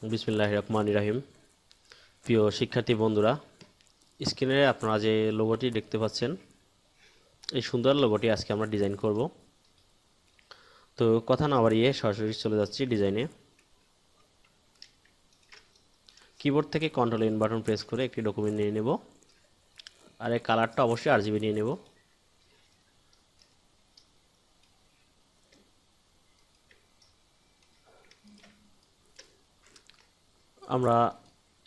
বিসমিল্লাহির রহমানির রহিম। প্রিয় শিক্ষার্থী বন্ধুরা, স্ক্রিনে আপনারা যে লোগোটি দেখতে পাচ্ছেন, এই সুন্দর লোগোটি আজকে আমরা ডিজাইন করব। তো কথা না বাড়িয়ে সরাসরি চলে যাচ্ছি ডিজাইনে। কিবোর্ড থেকে কন্ট্রোল এন বাটন প্রেস করে একটি ডকুমেন্ট নিয়ে নেব, আর এই কালারটা অবশ্যই আরজিবি নিয়ে নেব। আমরা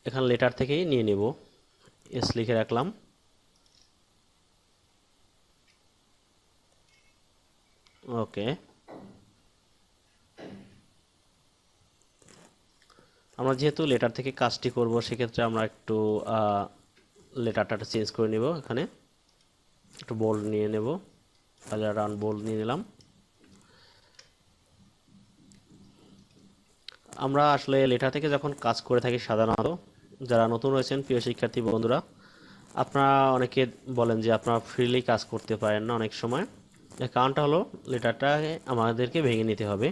এখানে লেটার থেকেই নিয়ে নেব, এস লিখে রাখলাম। ওকে, আমরা যেহেতু লেটার থেকে কাজটি করব, সেক্ষেত্রে আমরা একটু লেটারটা চেঞ্জ করে নেব। এখানে একটু বোল্ড নিয়ে নেব, তাহলে রাউন্ড বোল্ড নিয়ে নিলাম। আমরা আসলে লেটার থেকে যখন কাজ করে থাকি, সাধারণত যারা নতুন রয়েছেন প্রিয় শিক্ষার্থী বন্ধুরা, আপনারা অনেকে বলেন যে আপনারা ফ্রিলি কাজ করতে পারেন না অনেক সময়। এর কারণটা হলো লেটারটাকে আমাদেরকে ভেঙে নিতে হবে।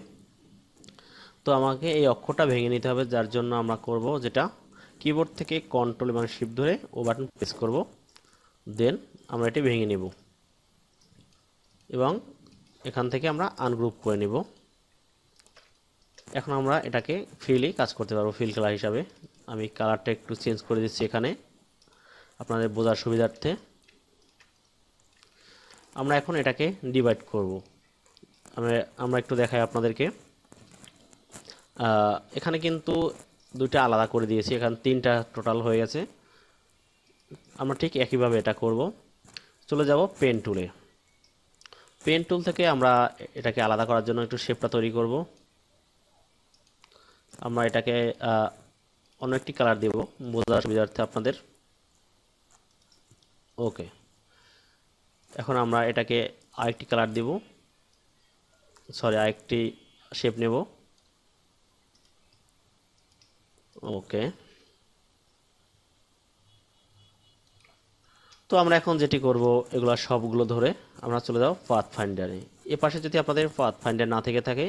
তো আমাকে এই অক্ষরটা ভেঙে নিতে হবে, যার জন্য আমরা করব যেটা, কিবোর্ড থেকে কন্ট্রোল এবং শিফট ধরে ও বাটন প্রেস করব, দেন আমরা এটি ভেঙে নেব এবং এখান থেকে আমরা আনগ্রুপ করে নেব। এখন আমরা এটাকে ফ্রিলি কাজ করতে পারবো ফিল কালার হিসাবে। আমি কালারটা একটু চেঞ্জ করে দিচ্ছি এখানে আপনাদের বোঝার সুবিধার্থে। আমরা এখন এটাকে ডিভাইড করব। আমরা একটু দেখাই আপনাদেরকে। এখানে কিন্তু দুইটা আলাদা করে দিয়েছি, এখানে তিনটা টোটাল হয়ে গেছে। আমরা ঠিক একইভাবে এটা করব। চলে যাব পেন টুলে। পেন টুল থেকে আমরা এটাকে আলাদা করার জন্য একটু শেপটা তৈরি করব। আমরা এটাকে অন্য একটি কালার দেব বোঝার সুবিধার্থে আপনাদের। ওকে, এখন আমরা এটাকে আরেকটি কালার দেব, আরেকটি শেপ নেব। ওকে, তো আমরা এখন যেটি করব, এগুলো সবগুলো ধরে আমরা চলে যাব পাথ ফাইন্ডারে। এ পাশে যদি আপনাদের পাথ ফাইন্ডার না থেকে থাকে,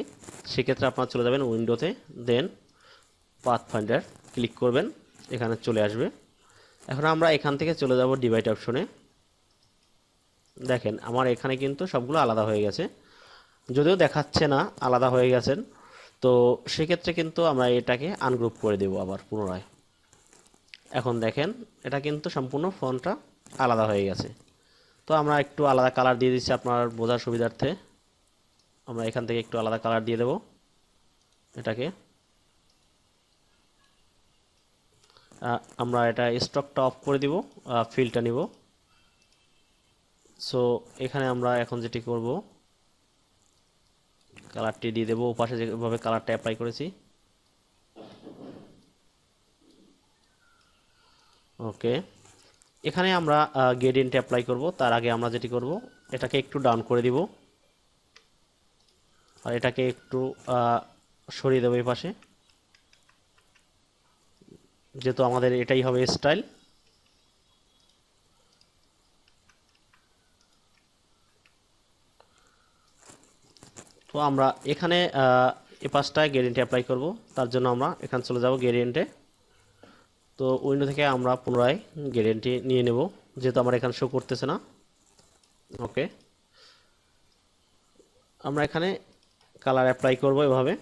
সেক্ষেত্রে আপনারা চলে যাবেন উইন্ডোতে, দেন পাথ ফাইন্ডার ক্লিক করবেন, এখানে চলে আসবে। এখন আমরা এখান থেকে চলে যাব ডিভাইড অপশনে। দেখেন আমার এখানে কিন্তু সবগুলো আলাদা হয়ে গেছে, যদিও দেখাচ্ছে না আলাদা হয়ে গেছেন। তো সেক্ষেত্রে কিন্তু আমরা এটাকে আনগ্রুপ করে দেব আবার পুনরায়। এখন দেখেন এটা কিন্তু সম্পূর্ণ ফন্টটা আলাদা হয়ে গেছে। তো আমরা একটু আলাদা কালার দিয়ে দিচ্ছি আপনার বোঝার সুবিধার্থে। আমরা এখান থেকে একটু আলাদা কালার দিয়ে দেব এটাকে। আমরা এটা স্টকটা অফ করে দিব, ফিলটা নিব। সো এখানে আমরা এখন যেটি করব, কালারটি দিয়ে দেবো ওপাশে যেভাবে কালারটা অ্যাপ্লাই করেছি। ওকে, এখানে আমরা গ্রেডিয়েন্ট অ্যাপ্লাই করব। তার আগে আমরা যেটি করব, এটাকে একটু ডাউন করে দিব আর এটাকে একটু সরিয়ে দেবো এই পাশে, যেহেতু আমাদের এটাই হবে স্টাইল। তো আমরা এখানে এই পাশটায় গ্রেডিয়েন্ট অ্যাপ্লাই করব। তার জন্য আমরা এখানে চলে যাব গ্রেডিয়েন্টে। তো উইন্ডো থেকে আমরা পুনরায় গ্রেডিয়েন্টটি নিয়ে নেব, যেহেতু আমার এখানে শো করতেছে না। ওকে, আমরা এখানে কালার অ্যাপ্লাই করব এভাবে।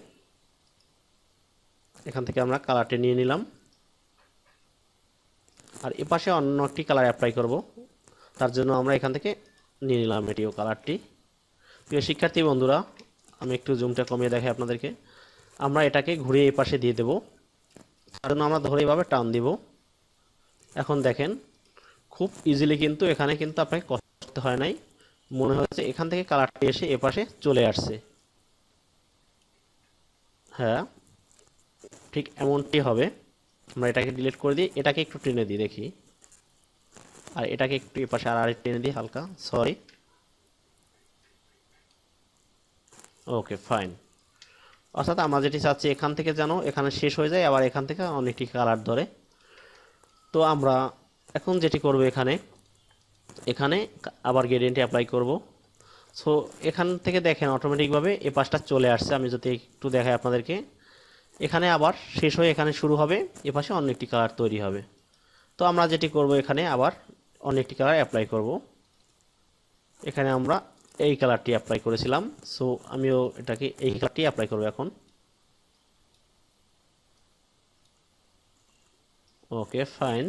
এখান থেকে আমরা কালারটি নিয়ে নিলাম আর এপাশে অন্য একটি কালার অ্যাপ্লাই করব। তার জন্য আমরা এখান থেকে নিয়ে নিলাম এটিও কালারটি। প্রিয় শিক্ষার্থী বন্ধুরা, আমি একটু জুমটা কমিয়ে দেখাই আপনাদেরকে। আমরা এটাকে ঘুরিয়ে এই পাশে দিয়ে দেব, তার জন্য আমরা ধরে এইভাবে টান দিব। এখন দেখেন খুব ইজিলি কিন্তু এখানে কিন্তু আপনাকে কষ্ট করতে হয় নাই, মনে হচ্ছে এখান থেকে কালারটি এসে এ পাশে চলে আসছে। হ্যাঁ, ঠিক এমনটি হবে। আমরা এটাকে ডিলিট করে দিই, এটাকে একটু টেনে দিই দেখি, আর এটাকে একটু এ পাশে আর টেনে দিই হালকা। Sorry, okay fine. অর্থাৎ আমরা যেটি চাচ্ছি এখান থেকে যেন এখানে শেষ হয়ে যায়, আবার এখান থেকে অনেকটি কালার ধরে। তো আমরা এখন যেটি করব, এখানে আবার গ্রেডিয়েন্টে অ্যাপ্লাই করব। সো এখান থেকে দেখেন অটোমেটিকভাবে এই পাশটা চলে আসছে। আমি যদি একটু দেখাই আপনাদেরকে, এখানে আবার শেষ হয়ে এখানে শুরু হবে, এপাশে অন্য একটি কালার তৈরি হবে। তো আমরা যেটি করব এখানে আবার অন্য একটি কালার অ্যাপ্লাই করব। এখানে আমরা এই কালারটি অ্যাপ্লাই করেছিলাম, সো আমিও এটাকে এই কালারটি অ্যাপ্লাই করব এখন। Okay fine.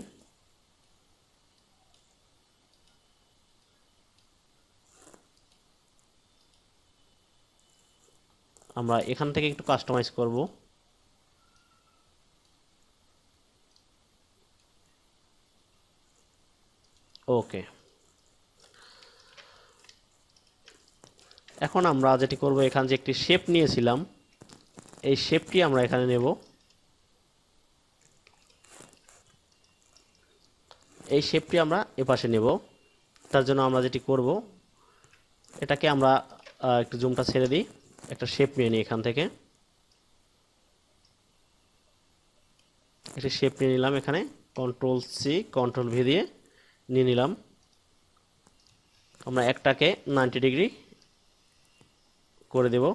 আমরা এখান থেকে একটু কাস্টমাইজ করব। ওকে, এখন আমরা যেটি করব এখানে যে একটি শেপ নিয়েছিলাম, এই শেপটি আমরা এখানে নেব। এই শেপটি আমরা এপাশে নেব। তার জন্য আমরা যেটি করব এটাকে আমরা একটু জুমটা ছেড়ে দিই, একটা শেপ নিয়ে নিই এখান থেকে। একটি শেপ নিয়ে নিলাম, এখানে কন্ট্রোল সি কন্ট্রোল ভি দিয়ে নিয়ে নিলাম। আমরা একটাকে 90 ডিগ্রি করে দেব।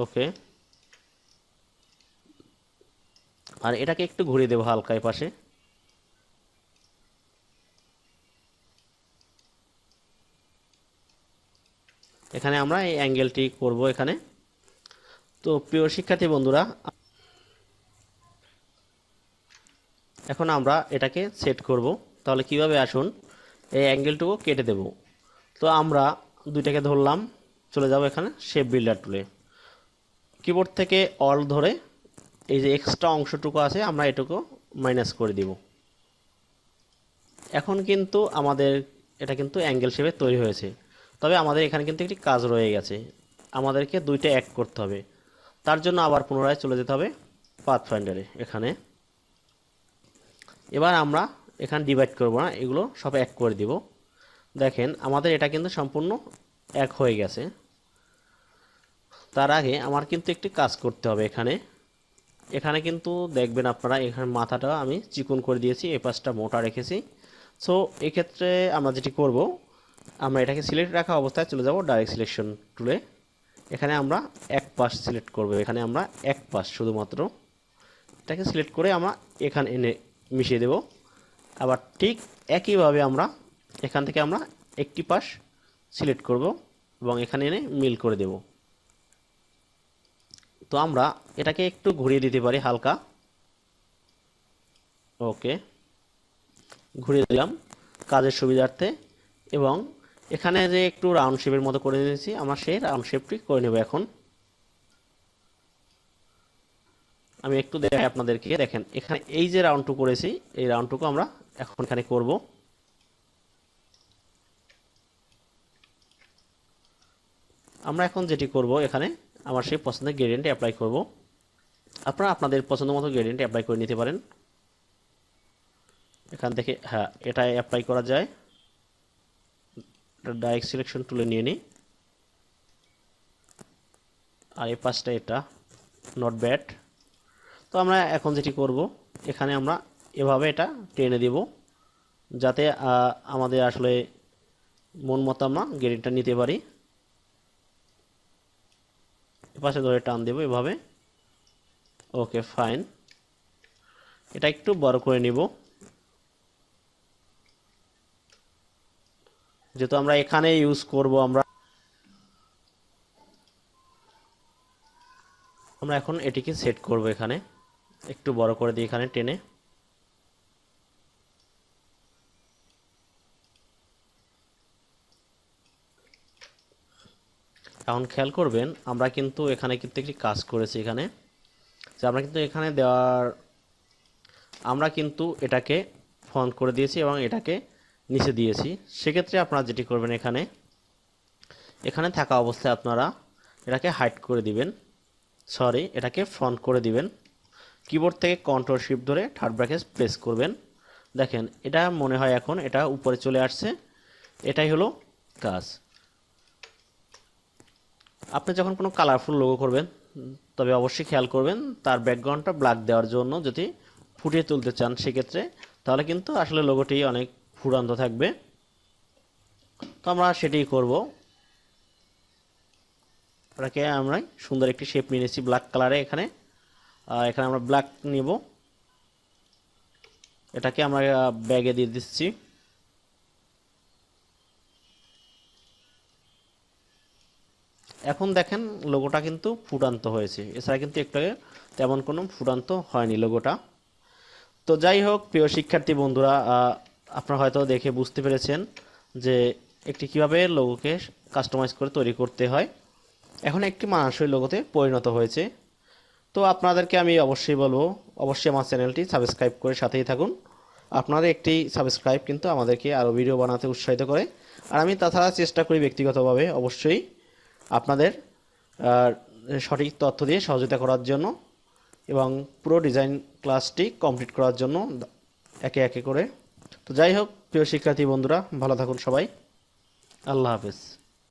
ওকে, আর এটাকে একটু ঘুরিয়ে দেবো হালকা পাশে। এখানে আমরা এই অ্যাঙ্গেলটি করব এখানে। তো প্রিয় শিক্ষার্থী বন্ধুরা, এখন আমরা এটাকে সেট করব। তাহলে কিভাবে আসুন, এই অ্যাঙ্গেলটুকু কেটে দেব। তো আমরা দুইটাকে ধরলাম, চলে যাব এখানে শেপ বিল্ডার টুলে। কিবোর্ড থেকে অল ধরে এই যে এক্সট্রা অংশটুকু আছে আমরা এটুকু মাইনাস করে দিব। এখন কিন্তু আমাদের এটা কিন্তু অ্যাঙ্গেল শেপে তৈরি হয়েছে। তবে আমাদের এখানে কিন্তু একটি কাজ রয়ে গেছে, আমাদেরকে দুইটা এক করতে হবে। তার জন্য আবার পুনরায় চলে যেতে হবে পাথফাইন্ডারে। এখানে এবার আমরা এখানে ডিভাইড করব না, এগুলো সব এক করে দিব। দেখেন আমাদের এটা কিন্তু সম্পূর্ণ এক হয়ে গেছে। তার আগে আমার কিন্তু একটি কাজ করতে হবে। এখানে কিন্তু দেখবেন আপনারা, এখানে মাথাটা আমি চিকন করে দিয়েছি, এই পাশটা মোটা রেখেছি। সো এক্ষেত্রে আমরা যেটি করব, আমরা এটাকে সিলেক্ট রাখা অবস্থায় চলে যাব ডাইরেক্ট সিলেকশন টুলে। এখানে আমরা এক পাশ সিলেক্ট করব, এখানে আমরা এক পাশ শুধুমাত্র এটাকে সিলেক্ট করে আমরা এখানে এনে মিশিয়ে দেব। আবার ঠিক একইভাবে আমরা এখান থেকে আমরা একটি পাশ সিলেক্ট করব এবং এখানে এনে মিল করে দেব। তো আমরা এটাকে একটু ঘুরিয়ে দিতে পারি হালকা। ওকে, ঘুরিয়ে দিলাম কাজের সুবিধার্থে। এবং এখানে যে একটু রাউন্ড শেপের মতো করে দিয়েছি, আমরা সেই রাউন্ড শেপটি করে নেব। এখন আমি একটু দেখাই আপনাদেরকে। দেখেন এখানে এই যে রাউন্ডটুকু করেছি, এই রাউন্ডটুকু আমরা এখন এখানে করব। আমরা এখন যেটি করব, এখানে আমার সেই পছন্দের গ্রেডিয়েন্ট অ্যাপ্লাই করব। আপনারা আপনাদের পছন্দ মতো গ্রেডিয়েন্ট অ্যাপ্লাই করে নিতে পারেন এখান থেকে। হ্যাঁ, এটা অ্যাপ্লাই করা যায়। ডাইরেক্ট সিলেকশন টুলে নিয়ে নিই, আর এই পাশটা এটা নট ব্যাড। তো আমরা এখন যেটি করব, এখানে আমরা এভাবে এটা টেনে দেব, যাতে আমাদের আসলে মন মতো আমরা গ্রেডিয়েন্টটা নিতে পারি। এপাশে ধরে টান দেব এভাবে। ওকে ফাইন, এটা একটু বড় করে নিব, যেহেতু আমরা এখানে ইউজ করব। আমরা এখন এটিকে সেট করব, এখানে একটু বড় করে দিই এখানে টেনে। এখন খেয়াল করবেন, আমরা কিন্তু এখানে কিন্তু একটি কাজ করেছি। এখানে যে আমরা কিন্তু এখানে আমরা কিন্তু এটাকে ফন্ট করে দিয়েছি এবং এটাকে নিচে দিয়েছি। সেক্ষেত্রে আপনারা যেটি করবেন, এখানে থাকা অবস্থায় আপনারা এটাকে হাইড করে দিবেন, সরি এটাকে ফ্রন্ট করে দিবেন। কিবোর্ড থেকে কন্ট্রোল শিফট ধরে থার্ড ব্র্যাকেট প্রেস করবেন। দেখেন এটা মনে হয় এখন এটা উপরে চলে আসছে। এটাই হলো কাজ। আপনি যখন কোনো কালারফুল লোগো করবেন, তবে অবশ্যই খেয়াল করবেন তার ব্যাকগ্রাউন্ডটা ব্ল্যাক দেওয়ার জন্য। যদি ফুটিয়ে তুলতে চান সেক্ষেত্রে, তাহলে কিন্তু আসলে লোগোটি অনেক ফুরান্ত থাকবে। তো আমরা সেটাই করব। এটাকে আমরা সুন্দর একটি শেপ নিয়ে নিয়েছি ব্ল্যাক কালারে। এখানে এখানে আমরা ব্ল্যাক নিব, এটাকে আমরা ব্যাগে দিয়ে দিচ্ছি। এখন দেখেন লোগোটা কিন্তু ফুটান্ত হয়েছে, এছাড়া কিন্তু একটু আগে তেমন কোনো ফুটান্ত হয়নি লোগোটা। তো যাই হোক প্রিয় শিক্ষার্থী বন্ধুরা, আপনারা হয়তো দেখে বুঝতে পেরেছেন যে একটি কিভাবে লোগোকে কাস্টমাইজ করে তৈরি করতে হয়। এখন একটি মানানসই লোগোতে পরিণত হয়েছে। তো আপনাদেরকে আমি অবশ্যই বলবো, অবশ্যই আমার চ্যানেলটি সাবস্ক্রাইব করে সাথেই থাকুন। আপনাদের একটি সাবস্ক্রাইব কিন্তু আমাদেরকে আরও ভিডিও বানাতে উৎসাহিত করে। আর আমি তাছাড়া চেষ্টা করি ব্যক্তিগতভাবে অবশ্যই আপনাদের সঠিক তথ্য দিয়ে সহযোগিতা করার জন্য এবং পুরো ডিজাইন ক্লাসটি কমপ্লিট করার জন্য একে একে করে। তো যাই হোক প্রিয় শিক্ষার্থী বন্ধুরা, ভালো থাকুন সবাই। আল্লাহ হাফেজ।